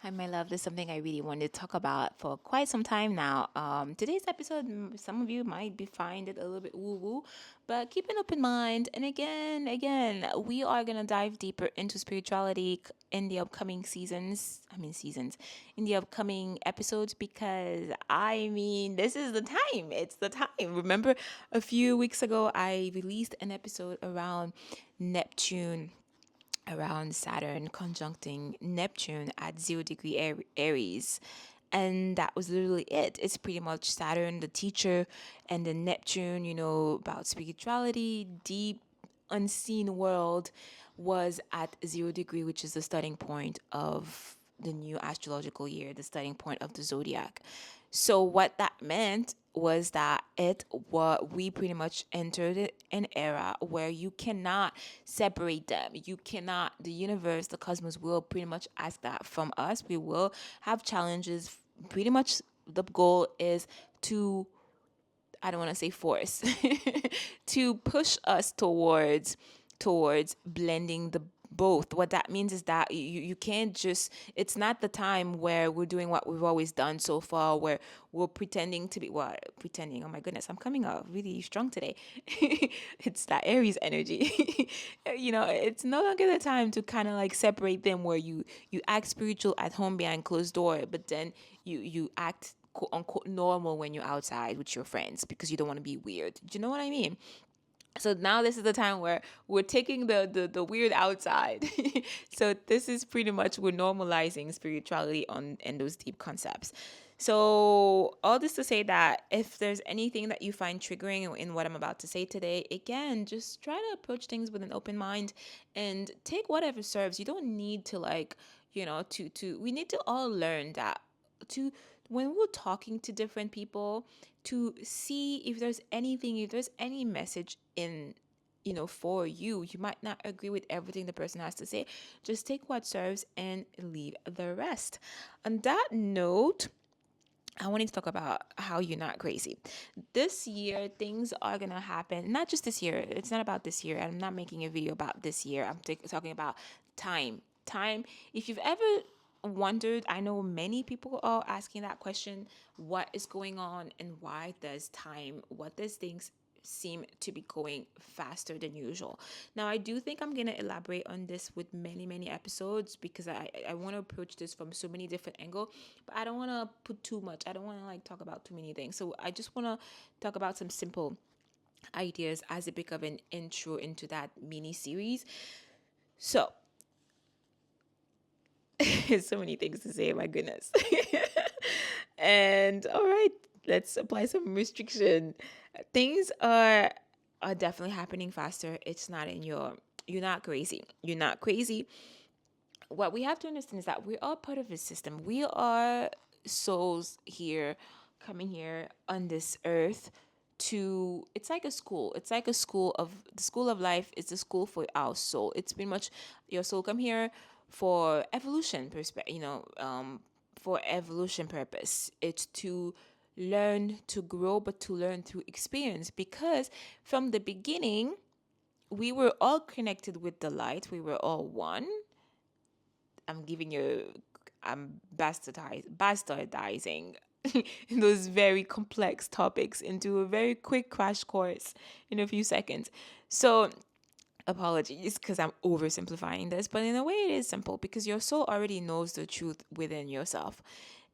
Hi, my love. This is something I really wanted to talk about for quite some time now. Today's episode, some of you might be find it a little bit woo woo, but keep an open mind. And again, we are gonna dive deeper into spirituality in the upcoming seasons. In the upcoming episodes because this is the time. It's the time. Remember, a few weeks ago, I released an episode around Neptune, around Saturn conjuncting Neptune at 0 degree Aries. And that was literally it. It's pretty much Saturn, the teacher, and then Neptune, about spirituality, deep, unseen world, was at 0 degree, which is the starting point of the new astrological year, the starting point of the zodiac. So what that meant was that it what we pretty much entered an era where you cannot separate them. You cannot, the universe, the cosmos will pretty much ask that from us. We will have challenges. Pretty much the goal is to, I don't want to say force, to push us towards blending the both. What that means is that you can't just, it's not the time where we're doing what we've always done so far, where we're pretending to be what pretending. Oh my goodness, I'm coming out really strong today. It's that Aries energy. It's no longer the time to kind of like separate them, where you act spiritual at home behind closed door, but then you act quote unquote normal when you're outside with your friends because you don't want to be weird. Do you know what I mean? So now this is the time where we're taking the weird outside. So this is pretty much, we're normalizing spirituality on and those deep concepts. So all this to say that if there's anything that you find triggering in what I'm about to say today, again, just try to approach things with an open mind and take whatever serves. You don't need to like, to we need to all learn that to when we're talking to different people, to see if there's any message in, for you. You might not agree with everything the person has to say. Just take what serves and leave the rest. On that note, I wanted to talk about how you're not crazy. This year, things are gonna happen. Not just this year. It's not about this year. I'm not making a video about this year. I'm talking about time. Time. If you've ever wondered, I know many people are asking that question: what is going on, and why does time? What does things seem to be going faster than usual? Now, I do think I'm going to elaborate on this with many, many episodes because I want to approach this from so many different angles, but I don't want to put too much. I don't want to like talk about too many things. So I just want to talk about some simple ideas as a bit of an intro into that mini series. So, so many things to say, my goodness. And all right, let's apply some restriction. Things are definitely happening faster. It's not in your, you're not crazy. You're not crazy. What we have to understand is that we are part of a system. We are souls here, coming here on this earth to, it's like a school. It's like a school of, the school of life is the school for our soul. It's pretty much your soul come here for evolution perspective, for evolution purpose. It's to learn, to grow, but to learn through experience, because from the beginning we were all connected with the light. We were all one. I'm giving you, I'm bastardizing those very complex topics into a very quick crash course in a few seconds. So apologies because I'm oversimplifying this, but in a way it is simple because your soul already knows the truth within yourself.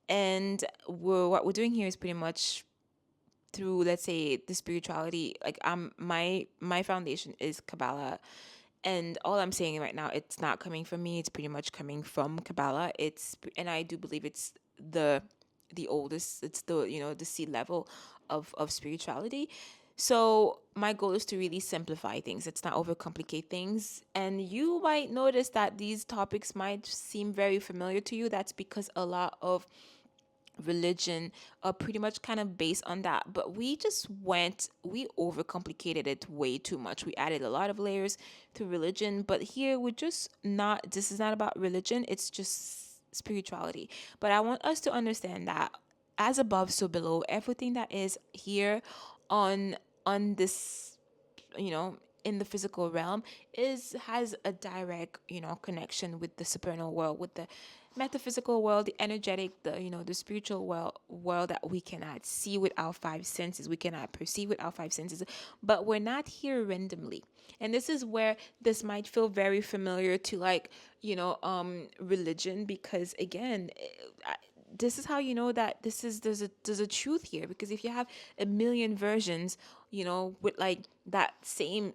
And what we're doing here is pretty much through, let's say, the spirituality. Like, my foundation is Kabbalah, and all I'm saying right now, it's not coming from me. It's pretty much coming from Kabbalah. And I do believe it's the oldest. It's the, the sea level of spirituality. So my goal is to really simplify things. It's not overcomplicate things. And you might notice that these topics might seem very familiar to you. That's because a lot of religion are pretty much kind of based on that, but we overcomplicated it way too much. We added a lot of layers to religion, but here we're just not, this is not about religion, it's just spirituality. But I want us to understand that as above so below, everything that is here on this, in the physical realm, is has a direct, connection with the supernal world, with the metaphysical world, the energetic, the spiritual world that we cannot see with our five senses, we cannot perceive with our five senses, but we're not here randomly. And this is where this might feel very familiar to, like, religion, because again, this is how you know that there's a truth here, because if you have a million versions, with like that same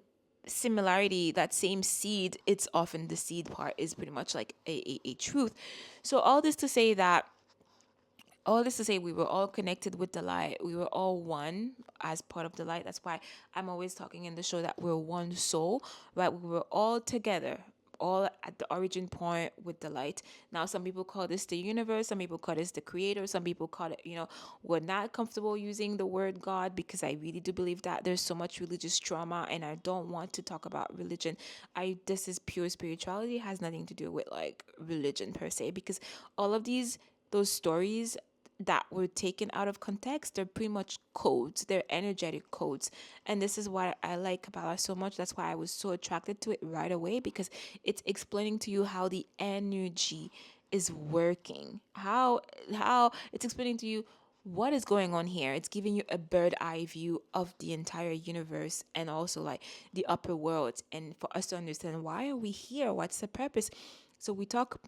similarity, that same seed, it's often the seed part is pretty much like a truth. So all this to say, we were all connected with the light. We were all one as part of the light. That's why I'm always talking in the show that we're one soul, right? We were all together, all at the origin point with the light. Now, some people call this the universe. Some people call this the creator. Some people call it, we're not comfortable using the word God, because I really do believe that there's so much religious trauma, and I don't want to talk about religion. This is pure spirituality. It has nothing to do with like religion per se, because all of those stories that were taken out of context, they're pretty much codes. They're energetic codes. And this is what I like Kabbalah so much. That's why I was so attracted to it right away, because it's explaining to you how the energy is working. How it's explaining to you what is going on here. It's giving you a bird eye view of the entire universe, and also like the upper world. And for us to understand, why are we here? What's the purpose? So we talk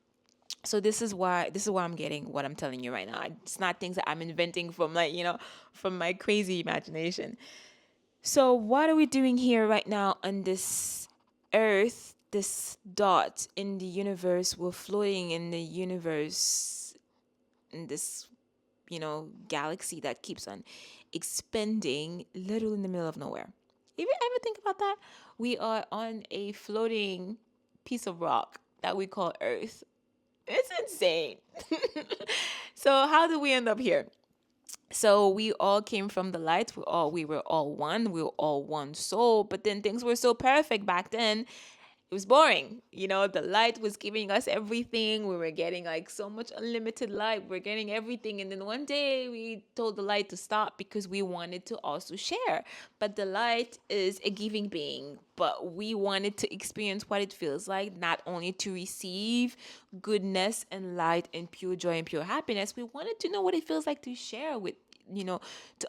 so this is why I'm getting what I'm telling you right now. It's not things that I'm inventing from, like, from my crazy imagination. So what are we doing here right now on this earth, this dot in the universe? We're floating in the universe, in this galaxy that keeps on expanding, literally in the middle of nowhere. Even ever think about that? We are on a floating piece of rock that we call earth. It's insane. So how do we end up here? So we all came from the light. We were all one. We were all one soul. But then things were so perfect back then, it was boring. The light was giving us everything. We were getting like so much unlimited light. We're getting everything. And then one day we told the light to stop, because we wanted to also share. But the light is a giving being. But we wanted to experience what it feels like, not only to receive goodness and light and pure joy and pure happiness. We wanted to know what it feels like to share with, to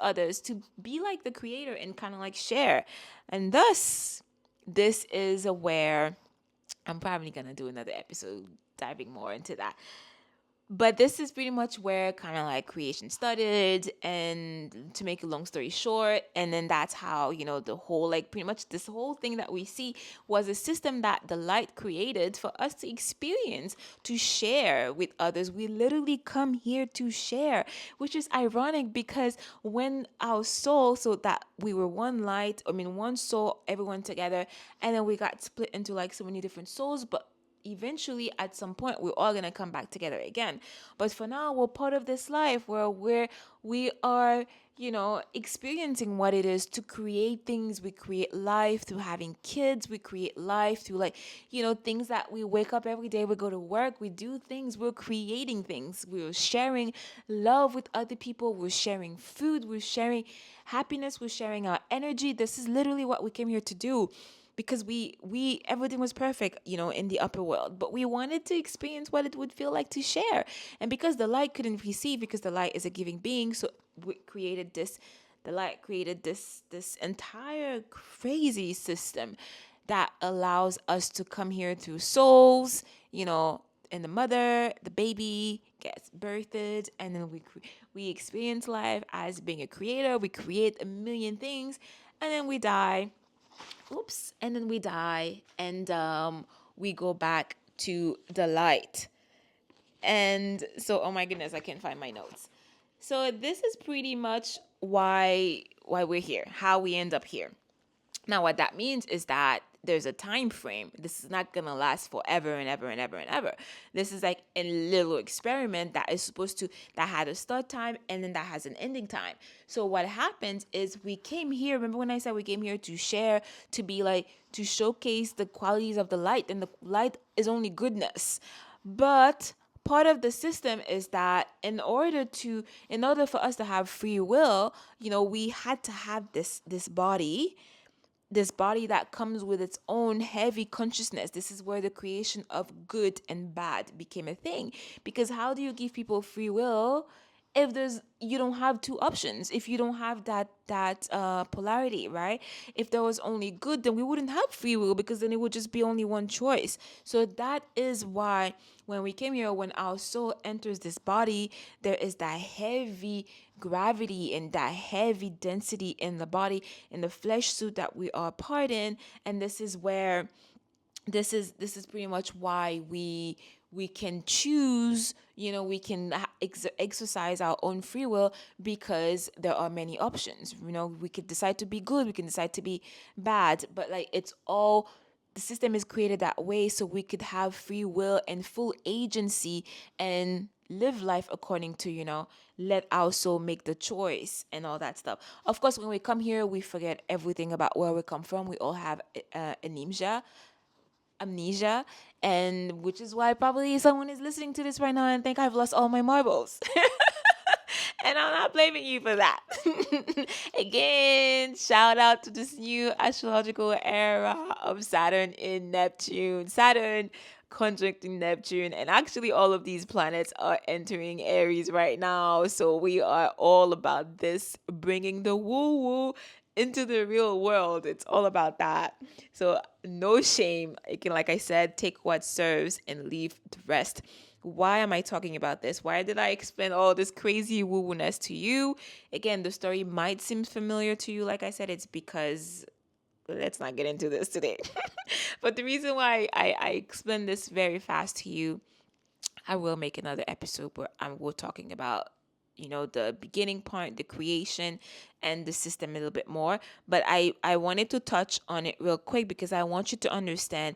others, to be like the creator and kind of like share. And thus, this is where I'm probably gonna do another episode diving more into that. But this is pretty much where kind of like creation started. And to make a long story short, and then that's how, the whole, like, pretty much this whole thing that we see was a system that the light created for us to experience, to share with others. We literally come here to share, which is ironic, because when our soul, so that we were one light, one soul, everyone together, and then we got split into like so many different souls, but eventually at some point we're all going to come back together again. But for now, we're part of this life where we are experiencing what it is to create things. We create life through having kids. We create life through, like, things that we wake up every day, we go to work, we do things, we're creating things, we're sharing love with other people, we're sharing food, we're sharing happiness, we're sharing our energy. This is literally what we came here to do, because we everything was perfect, in the upper world, but we wanted to experience what it would feel like to share. And because the light couldn't receive, because the light is a giving being, so the light created this entire crazy system that allows us to come here through souls, and the mother, the baby gets birthed, and then we experience life as being a creator. We create a million things, and then we die. Oops. And then we die, and we go back to the light. And so, oh my goodness, I can't find my notes. So this is pretty much why we're here, how we end up here. Now, what that means is that there's a time frame. This is not going to last forever and ever and ever and ever. This is like a little experiment that is that had a start time, and then that has an ending time. So what happens is we came here. Remember when I said we came here to share, to be like, to showcase the qualities of the light, and the light is only goodness. But part of the system is that in order for us to have free will, we had to have this body this body that comes with its own heavy consciousness. This is where the creation of good and bad became a thing. Because how do you give people free will if there's you don't have two options, if you don't have that polarity, right? If there was only good, then we wouldn't have free will, because then it would just be only one choice. So that is why when we came here, when our soul enters this body, there is that heavy gravity and that heavy density in the body, in the flesh suit that we are part in. And this is where this is pretty much why we can choose, we can exercise our own free will, because there are many options. We could decide to be good, we can decide to be bad, but like it's all, the system is created that way so we could have free will and full agency and live life according to, let our soul make the choice and all that stuff. Of course, when we come here, we forget everything about where we come from. We all have amnesia, and which is why probably someone is listening to this right now and think I've lost all my marbles. And I'm not blaming you for that. Again, shout out to this new astrological era of Saturn in Neptune. Saturn conjuncting Neptune, and actually all of these planets are entering Aries right now. So we are all about this, bringing the woo woo into the real world. It's all about that. So no shame. You can, like I said, take what serves and leave the rest. Why am I talking about this? Why did I explain all this crazy woo-woo-ness to you? Again, the story might seem familiar to you. Like I said, it's because let's not get into this today. But the reason why I explain this very fast to you, I will make another episode where we're talking about, the beginning part, the creation, and the system a little bit more. But I wanted to touch on it real quick because I want you to understand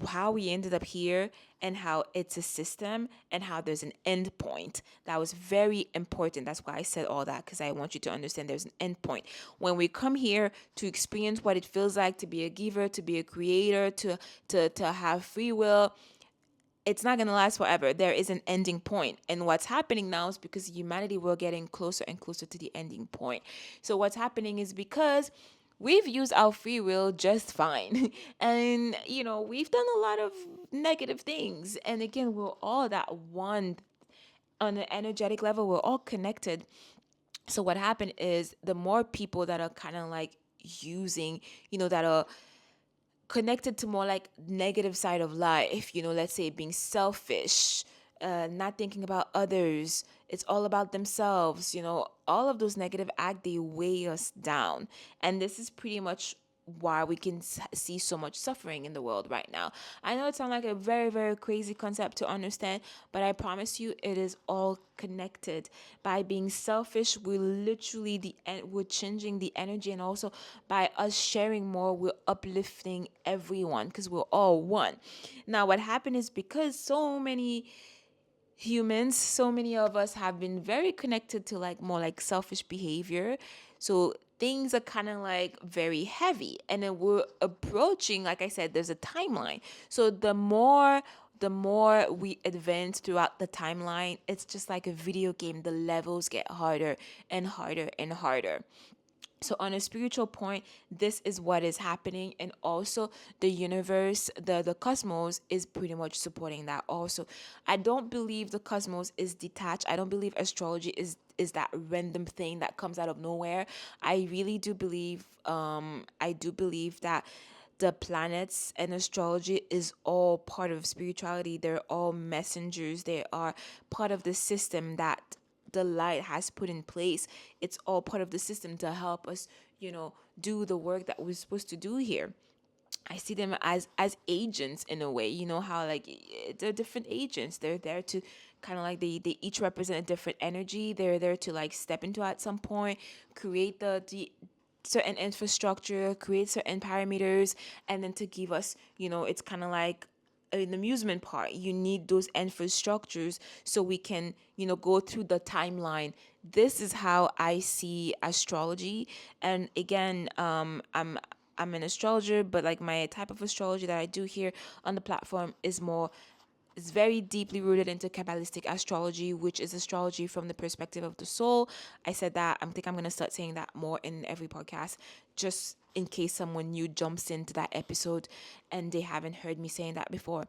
how we ended up here, and how it's a system, and how there's an end point. That was very important. That's why I said all that, because I want you to understand there's an end point. When we come here to experience what it feels like to be a giver, to be a creator, to have free will, it's not going to last forever. There is an ending point. And what's happening now is because humanity, we're getting closer and closer to the ending point. So what's happening is because we've used our free will just fine. And, we've done a lot of negative things. And again, we're all that one on an energetic level, we're all connected. So what happened is the more people that are kind of like using, that are connected to more like negative side of life, let's say being selfish, not thinking about others, it's all about themselves, all of those negative acts, they weigh us down. And this is pretty much why we can see so much suffering in the world right now. I know it sounds like a very, very crazy concept to understand, but I promise you it is all connected. By being selfish, we're changing the energy, and also by us sharing more, we're uplifting everyone, because we're all one. Now what happened is, because so many humans, so many of us have been very connected to like more like selfish behavior. So things are kind of like very heavy. And then we're approaching, like I said, there's a timeline. So the more we advance throughout the timeline, it's just like a video game. The levels get harder and harder and harder. So on a spiritual point, this is what is happening. And also the universe, the cosmos is pretty much supporting that also. I don't believe the cosmos is detached. I don't believe astrology is that random thing that comes out of nowhere. I really do believe that the planets and astrology is all part of spirituality. They're all messengers. They are part of the system that the light has put in place. It's all part of the system to help us, do the work that we're supposed to do here. I see them as agents in a way. You know how like they're different agents. They're there to kind of like they each represent a different energy. They're there to like step into at some point, create the certain infrastructure, create certain parameters, and then to give us, it's kind of like an amusement park. You need those infrastructures so we can, go through the timeline. This is how I see astrology. And again, I'm an astrologer, but like my type of astrology that I do here on the platform is very deeply rooted into Kabbalistic astrology, which is astrology from the perspective of the soul. I said that. I think I'm going to start saying that more in every podcast. Just in case someone new jumps into that episode and they haven't heard me saying that before.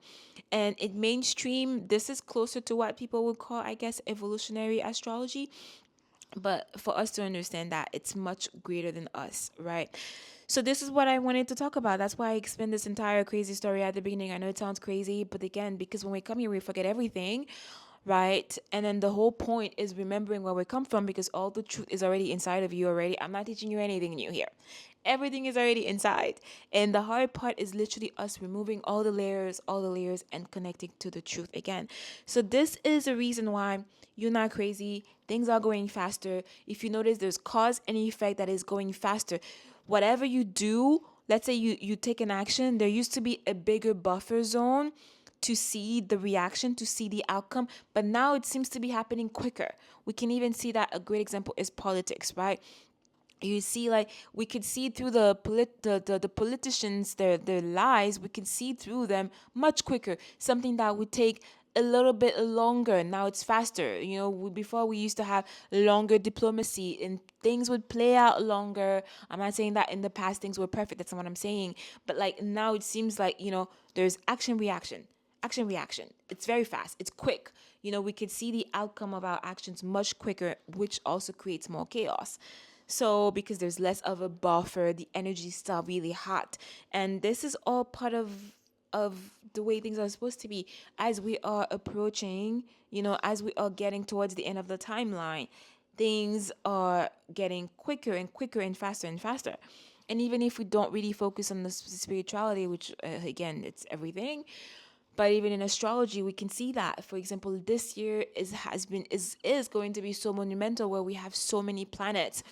And in mainstream, this is closer to what people would call, I guess, evolutionary astrology. But for us to understand that it's much greater than us, right? So this is what I wanted to talk about. That's why I explained this entire crazy story at the beginning. I know it sounds crazy, but again, because when we come here, we forget everything, right? And then the whole point is remembering where we come from, because all the truth is already inside of you already. I'm not teaching you anything new here. Everything is already inside. And the hard part is literally us removing all the layers, and connecting to the truth again. So this is a reason why you're not crazy. Things are going faster. If you notice, there's cause and effect that is going faster. Whatever you do, let's say you take an action, there used to be a bigger buffer zone to see the reaction, to see the outcome, but now it seems to be happening quicker. We can even see that a great example is politics, right? You see, like, we could see through the politicians, their lies. We can see through them much quicker. Something that would take a little bit longer, now it's faster. Before we used to have longer diplomacy, and things would play out longer. I'm not saying that in the past things were perfect, that's not what I'm saying, but like now it seems like, there's action reaction. It's very fast, it's quick. We could see the outcome of our actions much quicker, which also creates more chaos. So because there's less of a buffer, the energy is still really hot. And this is all part of the way things are supposed to be. As we are approaching, as we are getting towards the end of the timeline, things are getting quicker and quicker and faster and faster. And even if we don't really focus on the spirituality, which again, it's everything, but even in astrology, we can see that. For example, this year is going to be so monumental, where we have so many planets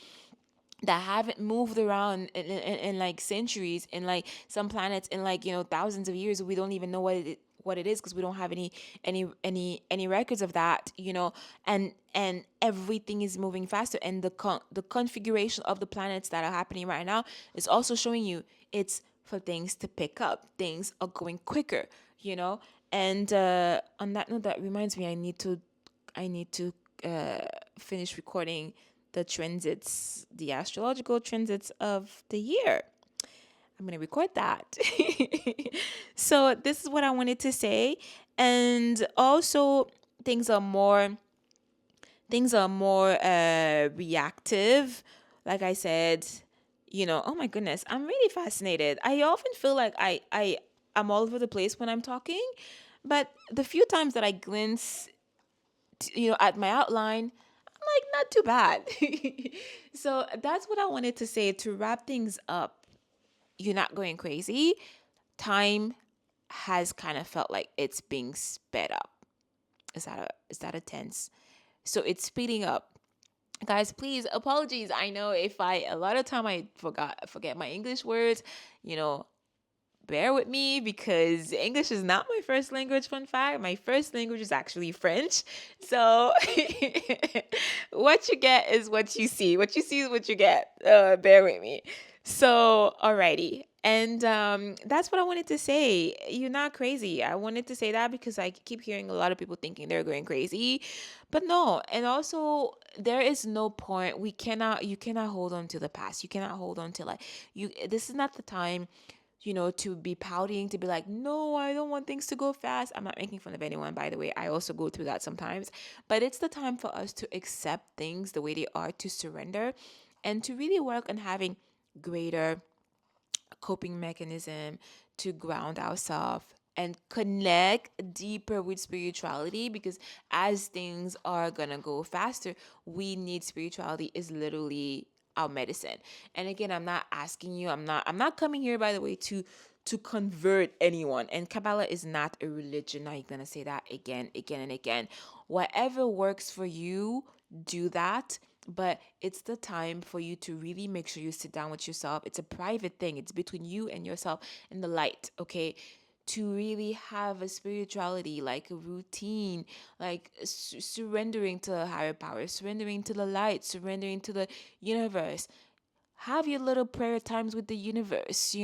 that haven't moved around in like centuries, and like some planets in like thousands of years. We don't even know what it is, because we don't have any records of that. And everything is moving faster, and the configuration of the planets that are happening right now is also showing you it's for things to pick up. Things are going quicker, you know and on that note, that reminds me, I need to finish recording the astrological transits of the year. I'm going to record that. So this is what I wanted to say. And also, things are more reactive. Like I said, oh my goodness, I'm really fascinated. I often feel like I'm all over the place when I'm talking, but the few times that I glance at my outline, I'm like, not too bad. So that's what I wanted to say to wrap things up. You're not going crazy. Time has kind of felt like it's being sped up. Is that a tense? So it's speeding up. Guys, please, apologies. I know if a lot of time I forget my English words, you know, bear with me, because English is not my first language. Fun fact, my first language is actually French. So what you get is what you see. What you see is what you get. Bear with me. So, alrighty. And that's what I wanted to say. You're not crazy. I wanted to say that because I keep hearing a lot of people thinking they're going crazy. But no. And also, there is no point. You cannot hold on to the past. You cannot hold on to, like, this is not the time, to be pouting, to be like, no, I don't want things to go fast. I'm not making fun of anyone, by the way. I also go through that sometimes. But it's the time for us to accept things the way they are, to surrender, and to really work on having greater coping mechanism to ground ourselves and connect deeper with spirituality, because as things are gonna go faster, we need spirituality is literally our medicine. And again, I'm not coming here, by the way, to convert anyone. And Kabbalah is not a religion. I'm gonna say that again and again. Whatever works for you, do that. But it's the time for you to really make sure you sit down with yourself. It's a private thing. It's between you and yourself and the light, okay? To really have a spirituality, like a routine, like surrendering to a higher power, surrendering to the light, surrendering to the universe. Have your little prayer times with the universe,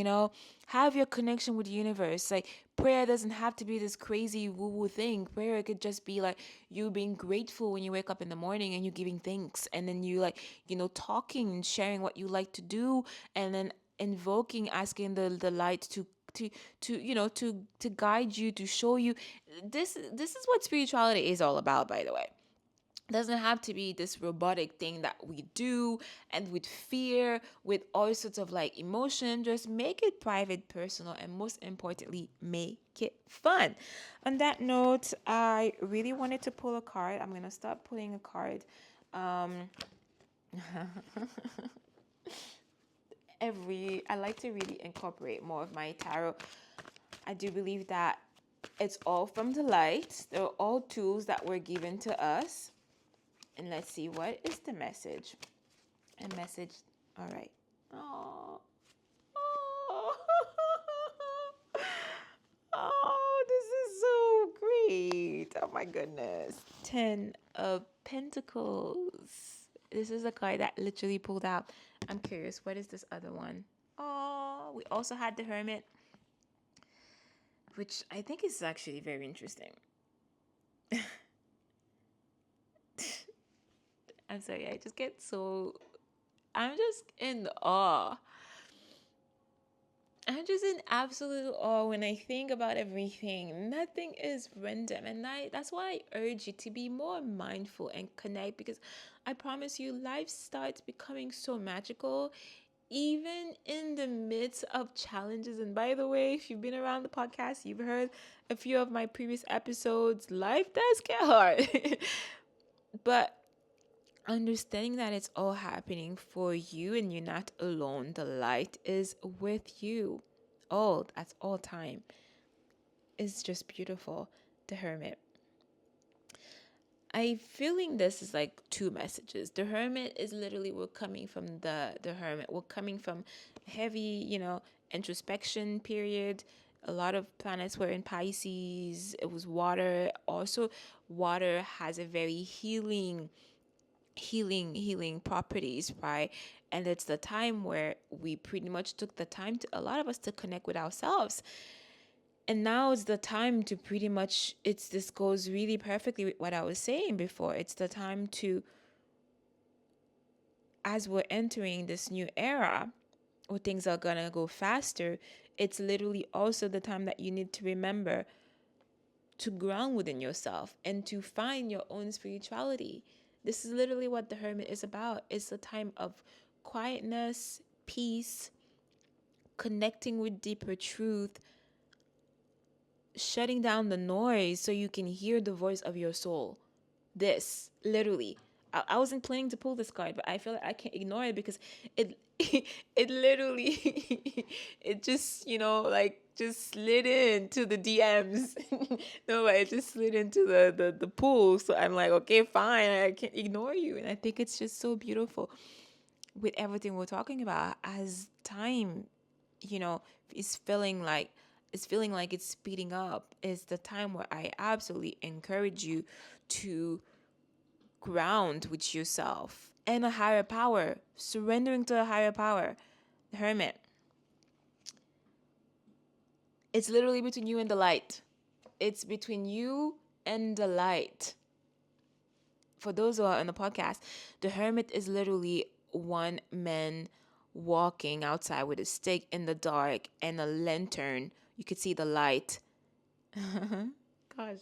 have your connection with the universe. Like, prayer doesn't have to be this crazy woo woo thing. Prayer could just be like you being grateful when you wake up in the morning, and you giving thanks, and then you, like, talking and sharing what you like to do, and then invoking, asking the light to to guide you, to show you. This is what spirituality is all about, by the way. Doesn't have to be this robotic thing that we do, and with fear, with all sorts of like emotion. Just make it private, personal, and most importantly, make it fun. On that note, I really wanted to pull a card. I'm gonna start pulling a card. um every I like to really incorporate more of my tarot. I do believe that it's all from the light. They're all tools that were given to us. And let's see, what is the message? A message. All right. Oh. Oh. Oh, this is so great. Oh my goodness. 10 of Pentacles. This is a card that literally pulled out. I'm curious, what is this other one? Oh, we also had the Hermit, which I think is actually very interesting. I'm sorry, I just get so. I'm just in awe. I'm just in absolute awe when I think about everything. Nothing is random. And that's why I urge you to be more mindful and connect, because I promise you, life starts becoming so magical, even in the midst of challenges. And by the way, if you've been around the podcast, you've heard a few of my previous episodes. Life does get hard. But understanding that it's all happening for you and you're not alone, the light is with you all at all time, is just beautiful. The Hermit. I feeling this is like two messages. The Hermit is literally, we're coming from the Hermit. We're coming from heavy, introspection period. A lot of planets were in Pisces. It was water. Also, water has a very healing properties, right? And it's the time where we pretty much took the time to, a lot of us, to connect with ourselves. And now is the time to pretty much, this goes really perfectly with what I was saying before. It's the time to, as we're entering this new era where things are gonna go faster, it's literally also the time that you need to remember to ground within yourself and to find your own spirituality. This is literally what the Hermit is about. It's a time of quietness, peace, connecting with deeper truth, shutting down the noise so you can hear the voice of your soul. This, literally. I wasn't planning to pull this card, but I feel like I can't ignore it, because it it literally it just, like, just slid into the DMs. No, it just slid into the pool. So I'm like, okay, fine, I can't ignore you. And I think it's just so beautiful with everything we're talking about, as time, you know, is feeling like it's speeding up. Is the time where I absolutely encourage you to ground with yourself and a higher power, surrendering to a higher power. The Hermit. It's literally between you and the light. It's between you and the light. For those who are on the podcast, the Hermit is literally one man walking outside with a stick in the dark and a lantern. You could see the light. Gosh.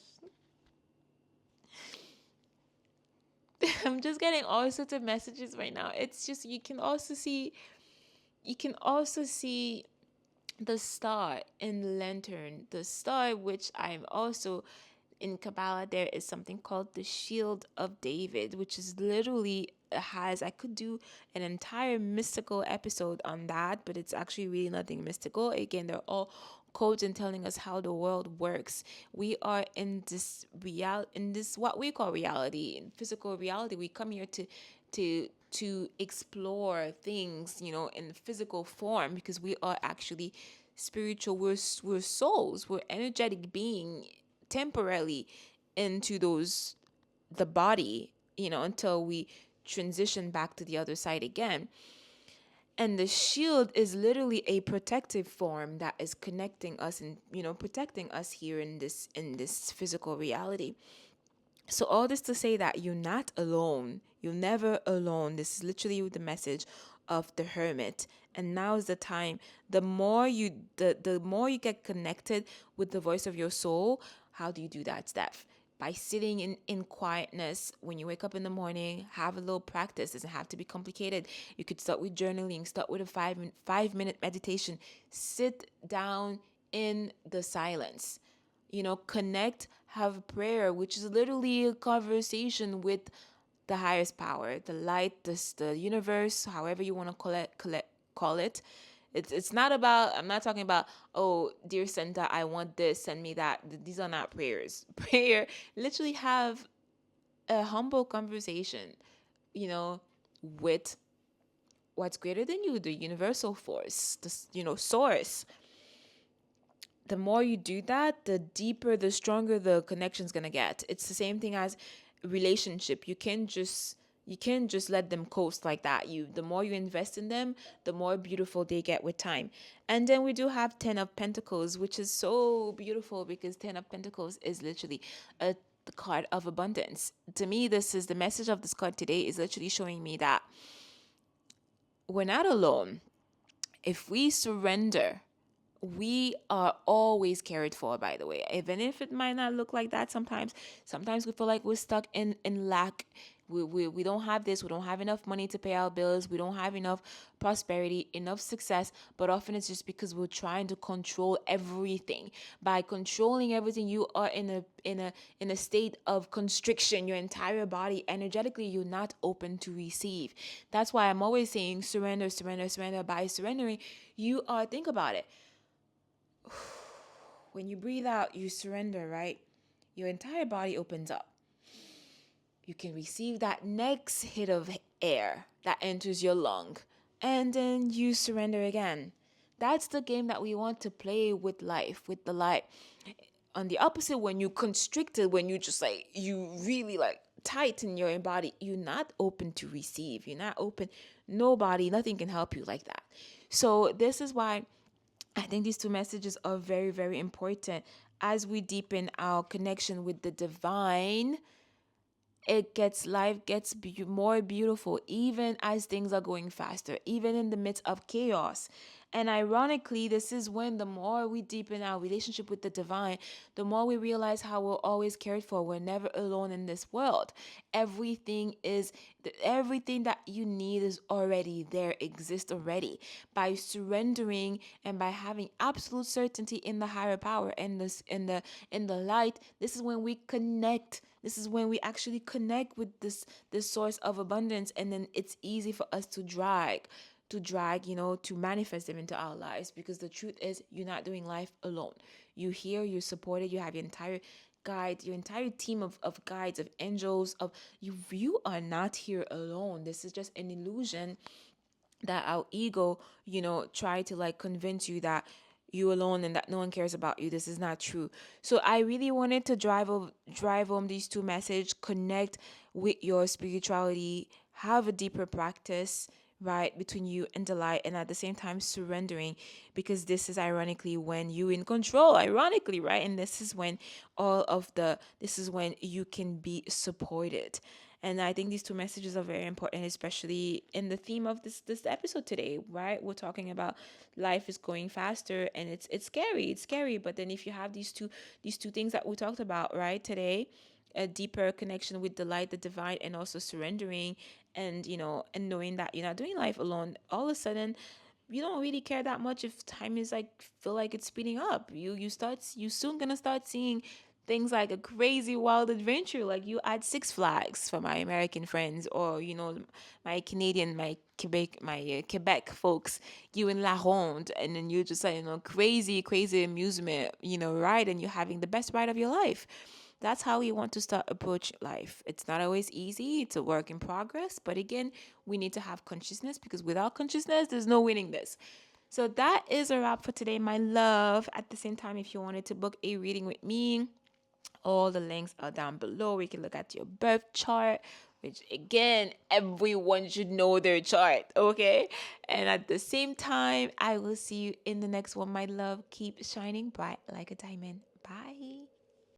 I'm just getting all sorts of messages right now. It's just, you can also see the star in the lantern. The star, which I'm also, in Kabbalah, there is something called the Shield of David, which is literally I could do an entire mystical episode on that, but it's actually really nothing mystical. Again, they're all codes and telling us how the world works. We are in this what we call reality, in physical reality. We come here to explore things, in physical form, because we are actually spiritual. We're souls. We're energetic being temporarily into the body, until we transition back to the other side again. And the shield is literally a protective form that is connecting us and, protecting us here in this physical reality. So all this to say that you're not alone. You're never alone. This is literally the message. of the hermit. And now is the time. The more you get connected with the voice of your soul. How do you do that, Steph? By sitting in quietness when you wake up in the morning. Have a little practice. It doesn't have to be complicated. You could start with journaling, start with a 5 minute meditation. Sit down in the silence. Connect, have a prayer, which is literally a conversation with the highest power, the light, the universe, however you want to call it. It's not about, I'm not talking about, oh, dear Santa, I want this, send me that. These are not prayers. Prayer, literally have a humble conversation, you know, with what's greater than you, the universal force, the source. The more you do that, the deeper, the stronger the connection's gonna get. It's the same thing as relationship. You can't just let them coast like that. The more you invest in them, the more beautiful they get with time. And then we do have 10 of Pentacles, which is so beautiful because 10 of Pentacles is literally the card of abundance. To me, this is the message of this card today, is literally showing me that we're not alone. If we surrender, we are always cared for, by the way, even if it might not look like that sometimes we feel like we're stuck in lack. We don't have this, we don't have enough money to pay our bills, we don't have enough prosperity, enough success. But often it's just because we're trying to control everything. By controlling everything, you are in a state of constriction. Your entire body, energetically, you're not open to receive. That's why I'm always saying surrender, surrender, surrender. By surrendering, you are, think about it, when you breathe out, you surrender, right? Your entire body opens up. You can receive that next hit of air that enters your lung, and then you surrender again. That's the game that we want to play with life, with the light. On the opposite, when you constricted, when you just like, you really like tighten your body, you're not open to receive. You're not open. Nobody, nothing can help you like that. So this is why I think these two messages are very, very important as we deepen our connection with the divine. Life gets more beautiful, even as things are going faster, even in the midst of chaos. And ironically, this is when the more we deepen our relationship with the divine, the more we realize how we're always cared for. We're never alone in this world. Everything that you need is already there, exists already. By surrendering and by having absolute certainty in the higher power and this in the light, this is when we connect. This is when we actually connect with this source of abundance, and then it's easy for us to manifest them into our lives, because the truth is, you're not doing life alone. You here, you're supported, you have your entire team of guides, of angels, of you are not here alone. This is just an illusion that our ego, try to like convince you that you alone and that no one cares about you. This is not true. So I really wanted to drive home these two messages. Connect with your spirituality, have a deeper practice, right, between you and the light, and at the same time surrendering, because this is ironically when you in control, ironically, right? And this is when you can be supported. And I think these two messages are very important, especially in the theme of this episode today, right? We're talking about life is going faster, and it's scary. It's scary. But then if you have these two things that we talked about, right, today, a deeper connection with the light, the divine, and also surrendering, and knowing that you're not doing life alone, all of a sudden you don't really care that much if time is like, feel like it's speeding up. You soon gonna start seeing things like a crazy wild adventure. Like, you add Six Flags for my American friends, or my Canadian, my Quebec folks, you in La Ronde, and then you just like, crazy amusement, ride, and you're having the best ride of your life. That's how we want to start approach life. It's not always easy. It's a work in progress. But again, we need to have consciousness, because without consciousness, there's no winning this. So that is a wrap for today, my love. At the same time, if you wanted to book a reading with me, all the links are down below. We can look at your birth chart, which again, everyone should know their chart, okay? And at the same time, I will see you in the next one, my love. Keep shining bright like a diamond. Bye.